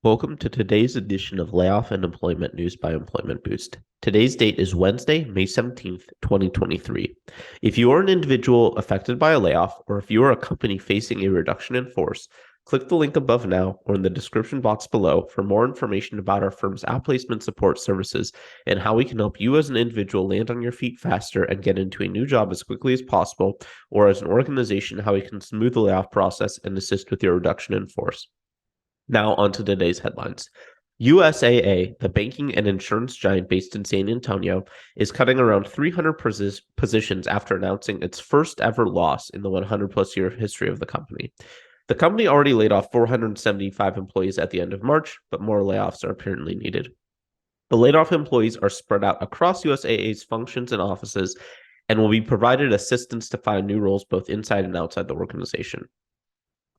Welcome to today's edition of Layoff and Employment News by Employment Boost. Today's date is Wednesday, May 17th, 2023. If you are an individual affected by a layoff, or if you are a company facing a reduction in force, click the link above now or in the description box below for more information about our firm's outplacement support services and how we can help you as an individual land on your feet faster and get into a new job as quickly as possible, or as an organization, how we can smooth the layoff process and assist with your reduction in force. Now on to today's headlines. USAA, the banking and insurance giant based in San Antonio, is cutting around 300 positions after announcing its first ever loss in the 100-plus year history of the company. The company already laid off 475 employees at the end of March, but more layoffs are apparently needed. The laid-off employees are spread out across USAA's functions and offices and will be provided assistance to find new roles both inside and outside the organization.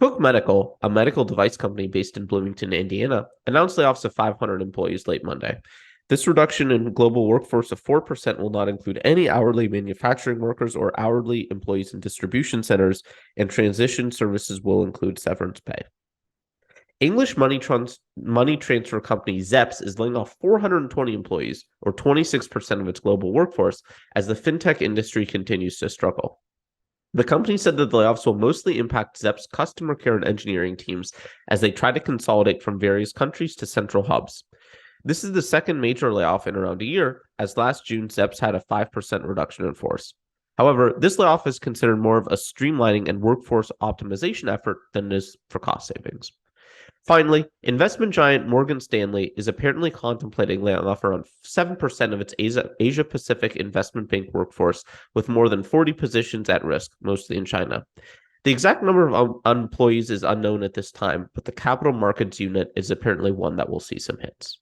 Cook Medical, a medical device company based in Bloomington, Indiana, announced layoffs of 500 employees late Monday. This reduction in global workforce of 4% will not include any hourly manufacturing workers or hourly employees in distribution centers, and transition services will include severance pay. English money transfer company Zepz is laying off 420 employees, or 26% of its global workforce, as the fintech industry continues to struggle. The company said that the layoffs will mostly impact Zepz customer care and engineering teams as they try to consolidate from various countries to central hubs. This is the second major layoff in around a year, as last June Zepz had a 5% reduction in force. However, this layoff is considered more of a streamlining and workforce optimization effort than it is for cost savings. Finally, investment giant Morgan Stanley is apparently contemplating laying off around 7% of its Asia-Pacific investment bank workforce, with more than 40 positions at risk, mostly in China. The exact number of employees is unknown at this time, but the capital markets unit is apparently one that will see some hits.